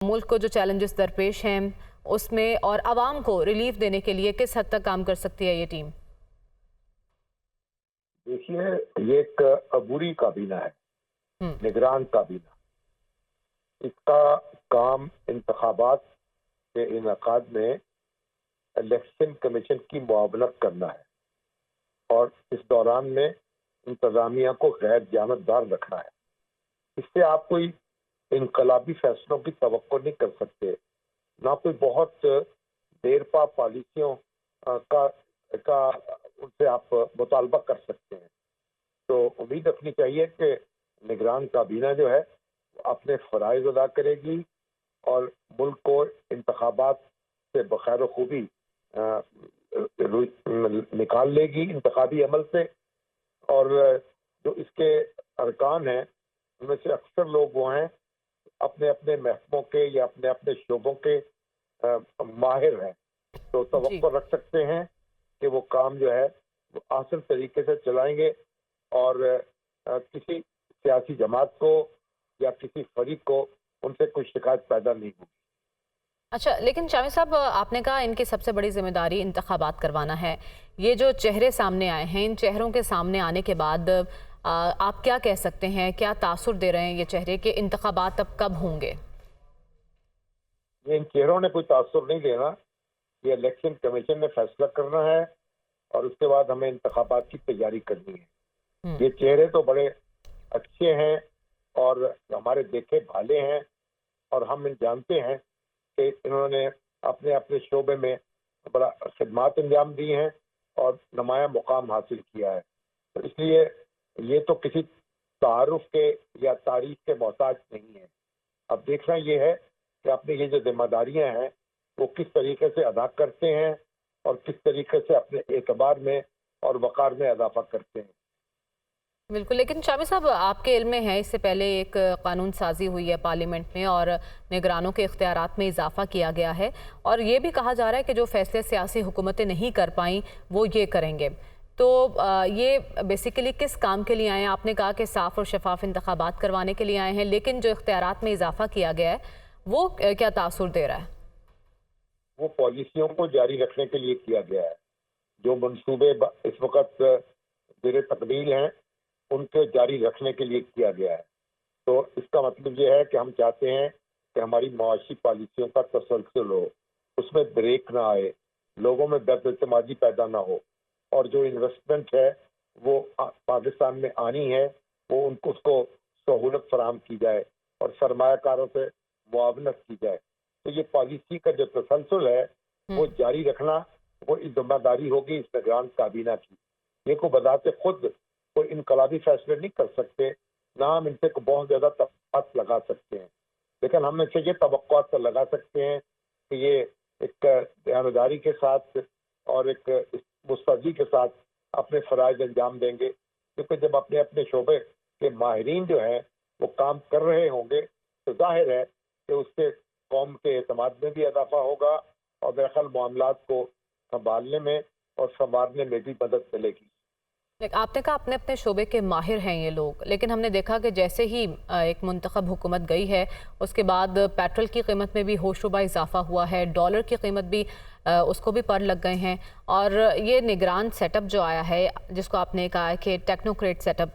मुल्क को जो चैलेंजेस दरपेश हैं उसमें और आवाम को रिलीफ देने के लिए किस हद तक काम कर सकती है ये टीम? देखिए, ये एक अबूरी काबीना है, निगरान काबीना। इसका काम इंतखाबात के इनेकाद में इलेक्शन कमीशन की मुआवनत करना है और इस दौरान में इंतजामिया को गैर जानबदार रखना है। इससे आप कोई इनकलाबी फैसलों की तवक्को नहीं कर सकते, ना कोई बहुत देरपा पॉलिसियों का उनसे आप मुतालबा कर सकते हैं। तो उम्मीद रखनी चाहिए कि निगरान काबीना जो है अपने फ़राइज़ अदा करेगी और मुल्क को इंतखाबात से बखैर खूबी निकाल लेगी इंतखाबी अमल से। और जो इसके अरकान हैं उनमें से अक्सर लोग वो हैं अपने अपने महकमों के या अपने अपने शोबों के माहिर हैं, तो तवक्को रख सकते हैं कि वो काम जो है वो आसान तरीके से चलाएंगे और किसी सियासी जमात को या किसी फरीक को उनसे कोई शिकायत पैदा नहीं होगी। अच्छा, लेकिन शामिर साहब, आपने कहा इनकी सबसे बड़ी जिम्मेदारी इंतखाबात करवाना है। ये जो चेहरे सामने आए हैं, इन चेहरों के सामने आने के बाद आप क्या कह सकते हैं, क्या तासुर दे रहे हैं ये चेहरे कि इंतखाबात अब कब होंगे? ये इन चेहरों ने कोई तासुर नहीं देना, ये इलेक्शन कमीशन ने फैसला करना है और उसके बाद हमें इंतखाबात की तैयारी करनी है। ये चेहरे तो बड़े अच्छे हैं और हमारे देखे भाले हैं और हम जानते हैं कि इन्होंने अपने अपने शोबे में बड़ा खिदमात अंजाम दी हैं और नुमाया मुकाम हासिल किया है। तो इसलिए ये तो किसी तारुफ के या तारीफ के मोहताज नहीं है। अब देखना ये है कि अपनी ये जो जिम्मेदारियां हैं वो किस तरीके से अदा करते हैं और किस तरीके से अपने एतबार में और वक़ार में इजाफा करते हैं। बिल्कुल, लेकिन शामिर साहब, आपके इल्म में है इससे पहले एक कानून साजी हुई है पार्लियामेंट में और निगरानों के इख्तियारात में इजाफा किया गया है और ये भी कहा जा रहा है कि जो फैसले सियासी हुकूमतें नहीं कर पाई वो ये करेंगे। तो ये बेसिकली किस काम के लिए आए हैं? आपने कहा कि साफ और शफाफ इंतखाबात करवाने के लिए आए हैं, लेकिन जो इख्तियारात में इजाफा किया गया है वो क्या तासुर दे रहा है? वो पॉलिसियों को जारी रखने के लिए किया गया है। जो मंसूबे इस वक्त ज़ेर तकमील हैं उनके जारी रखने के लिए किया गया है। तो इसका मतलब ये है कि हम चाहते हैं कि हमारी माशी पॉलिसियों का तसलसल हो, उसमें ब्रेक ना आए, लोगों में बेइतमादी पैदा ना हो और जो इन्वेस्टमेंट है वो पाकिस्तान में आनी है वो उनको उसको सहूलत फराहम की जाए और सरमायाकारों से मुआवनत की जाए। तो ये पॉलिसी का जो तसलसल है वो जारी रखना वो जिम्मेदारी होगी इस निगरान काबीना की। ये को बजाते खुद कोई इनकलाबी फैसले नहीं कर सकते, ना हम इनसे बहुत ज़्यादा तवक्कुआत लगा सकते हैं, लेकिन हम इनसे ये तवक्कुआत लगा सकते हैं कि ये एक ईमानदारी के साथ और एक मुस्तैदी के साथ अपने फ़राइज़ अंजाम देंगे। क्योंकि जब अपने अपने शोबे के माहिरीन जो हैं वो काम कर रहे होंगे तो जाहिर है कि उससे कौम के एतमाद में भी इजाफा होगा और मेरे ख्याल मामलात को संभालने में और संवारने में भी मदद मिलेगी। आपने कहा अपने अपने शोबे के माहिर हैं ये लोग, लेकिन हमने देखा कि जैसे ही एक मुंतखब हुकूमत गई है उसके बाद पेट्रोल की कीमत में भी होशरुबा इजाफा हुआ है, डॉलर की कीमत भी उसको भी पर लग गए हैं और ये निगरान सेटअप जो आया है जिसको आपने कहा कि टेक्नोक्रेट सेटअप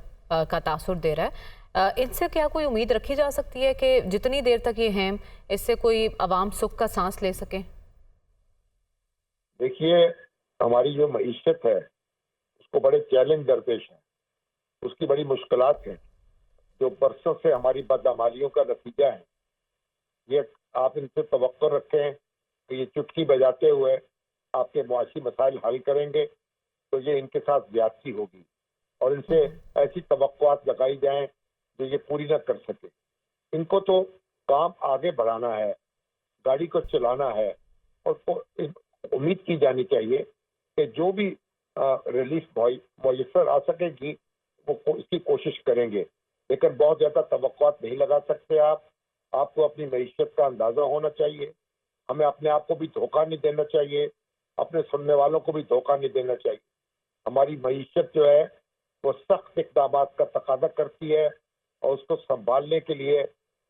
का तासुर दे रहा है, इनसे क्या कोई उम्मीद रखी जा सकती है कि जितनी देर तक ये हैं इससे कोई अवाम सुख का सांस ले सके? देखिए, हमारी जो मईशत है उसको बड़े चैलेंज दरपेश हैं, उसकी बड़ी मुश्किलात हैं जो बरसों से हमारी बदअमालियों का नतीजा है। ये आप इनसे तवक्को रखें कि ये चुटकी बजाते हुए आपके मुआशी मसाइल हल करेंगे, तो ये इनके साथ ज्यादती होगी और इनसे ऐसी तवक्कुआत लगाई जाएं जो ये पूरी ना कर सके। इनको तो काम आगे बढ़ाना है, गाड़ी को चलाना है और उम्मीद की जानी चाहिए कि जो भी रिलीफ मयसर आ सकेगी वो इसकी कोशिश करेंगे, लेकिन बहुत ज़्यादा तवक्कुआत नहीं लगा सकते आप। आपको अपनी मईशत का अंदाज़ा होना चाहिए, हमें अपने आप को भी धोखा नहीं देना चाहिए, अपने सुनने वालों को भी धोखा नहीं देना चाहिए। हमारी मईशत जो है वो सख्त इक़दामात का तकाज़ा करती है और उसको संभालने के लिए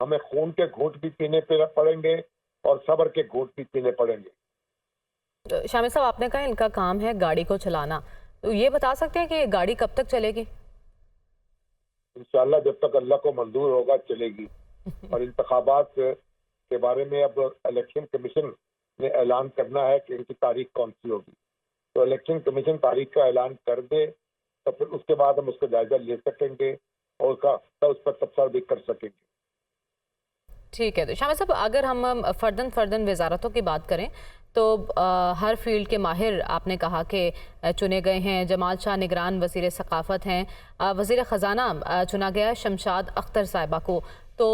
हमें खून के घूंट भी पीने पड़ेंगे और सब्र के घूंट भी पीने पड़ेंगे। शामिर साहब, आपने कहा इनका काम है गाड़ी को चलाना, तो ये बता सकते हैं कि ये गाड़ी कब तक चलेगी? इंशाल्लाह जब तक अल्लाह को मंजूर होगा चलेगी। और इंतखाबात के बारे में अब इलेक्शन कमीशन ने ऐलान करना है कि इनकी तारीख कौन सी होगी। तो इलेक्शन कमीशन तारीख का ऐलान कर दे तो फिर उसके बाद हम उसका जायजा ले सकेंगे और उस पर तबसरा भी कर सकेंगे। ठीक है, तो शामिर साहब, अगर हम फर्दन वजारतों की बात करें तो हर फील्ड के माहिर आपने कहा कि चुने गए हैं। जमाल शाह निगरान वज़ीर सकाफ़त हैं, वज़ीर ख़जाना चुना गया शमशाद अख्तर साहिबा को। तो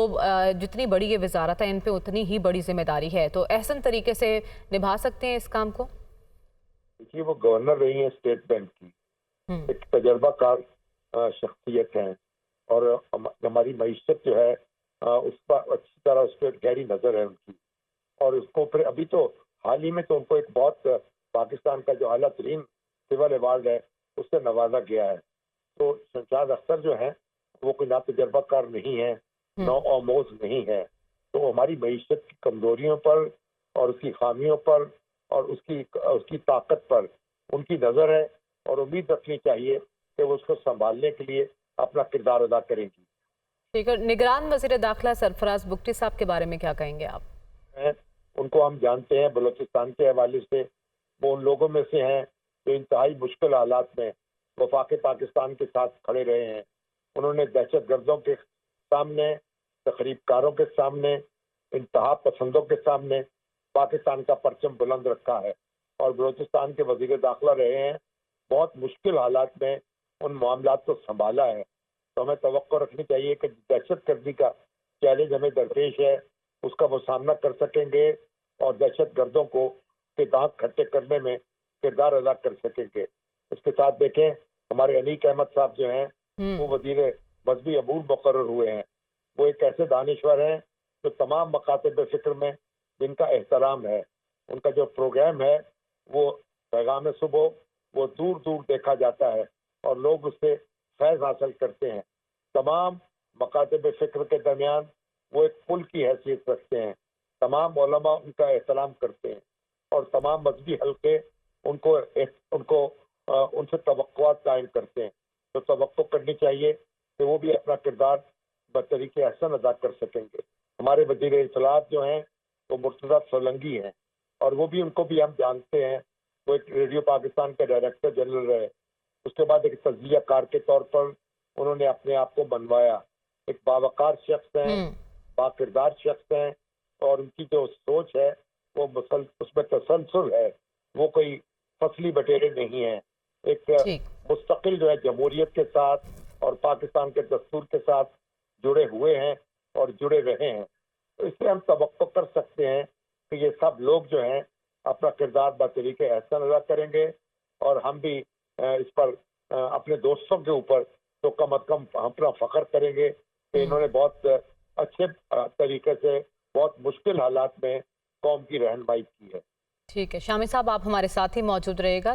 जितनी बड़ी ये वजारत है इन पे उतनी ही बड़ी जिम्मेदारी है, तो अहसन तरीके से निभा सकते हैं इस काम को? देखिए, वो गवर्नर रही हैं स्टेट बैंक की, एक तजर्बाकार शख्सियत हैं और हमारी मईशत जो है उस पर अच्छी तरह उस पर गहरी नज़र है उनकी। और उसको फिर अभी तो हाल ही में तो उनको एक बहुत पाकिस्तान का जो आला तरीन सिविल अवार्ड है उससे नवाजा गया है। तो शमशाद अख्तर जो है वो कोई ना तजर्बाकार नहीं है, नौ आमोज नहीं है। तो हमारी मईशत की कमजोरियों पर और उसकी खामियों पर और उसकी ताकत पर उनकी नज़र है और उम्मीद रखनी चाहिए कि वो उसको संभालने के लिए अपना किरदार अदा करेंगी। ठीक है, निगरान वज़ीर दाखिला सरफराज बुगटी साहब के बारे में क्या कहेंगे आप? उनको हम जानते हैं बलूचिस्तान के हवाले से, वो उन लोगों में से हैं जो इंतहाई मुश्किल हालात में वफाक पाकिस्तान के साथ खड़े रहे हैं। उन्होंने दहशत गर्दों के सामने, तकरीबकारों के सामने, इंतहा पसंदों के सामने पाकिस्तान का परचम बुलंद रखा है और बलूचिस्तान के वज़ीर दाखिला रहे हैं। बहुत मुश्किल हालात में उन मामलात को संभाला है। तो हमें तवक्को रखनी चाहिए कि दहशत गर्दी का चैलेंज हमें दरपेश है, उसका वो सामना कर सकेंगे और दहशत गर्दों को के दांत खट्टे करने में किरदार अदा कर सकेंगे। इसके साथ देखें, हमारे अनीक अहमद साहब जो हैं वो वजीर मजहबी अमूर मुकर्रर हुए हैं। वो एक ऐसे दानिश्वर हैं जो तमाम मकातब फिक्र में जिनका एहतराम है। उनका जो प्रोग्राम है वो पैगाम सुबह वो दूर दूर देखा जाता है और लोग उससे फैज़ हासिल करते हैं। तमाम मकातब फिक्र के दरमियान वो एक पुल की हैसियत रखते हैं। तमाम उलमा उनका एहतराम करते हैं और तमाम मजहबी हल्के उनको उनसे तवक्कुआत कायम करते हैं। तो तवक्को करनी चाहिए कि वो भी अपना किरदार बतरीके अहसन अदा कर सकेंगे। हमारे वज़ीर इत्तलाआत जो हैं वो मुर्तज़ा सोलंकी हैं और वो भी उनको भी हम जानते हैं। वो एक रेडियो पाकिस्तान के डायरेक्टर जनरल रहे। उसके बाद एक तज़किया कार के तौर पर उन्होंने अपने आप को बनवाया। एक बावकार शख्स हैं, बाकिरदार शख्स हैं और उनकी जो सोच है वो उसमें तसलसल है, वो कोई फसली बटेरे नहीं है। एक मुस्तकिल जो है जमहूरियत के साथ और पाकिस्तान के दस्तूर के साथ जुड़े हुए हैं और जुड़े रहे हैं। तो इससे हम तवक्को कर सकते हैं कि ये सब लोग जो हैं अपना किरदार बतरीके एहसन अदा करेंगे और हम भी इस पर अपने दोस्तों के ऊपर तो कम अज कम अपना फख्र करेंगे कि इन्होंने बहुत अच्छे तरीके से बहुत मुश्किल हालात में कौम की रहनुमाई की है। ठीक है, शामिर साहब, आप हमारे साथ ही मौजूद रहेगा।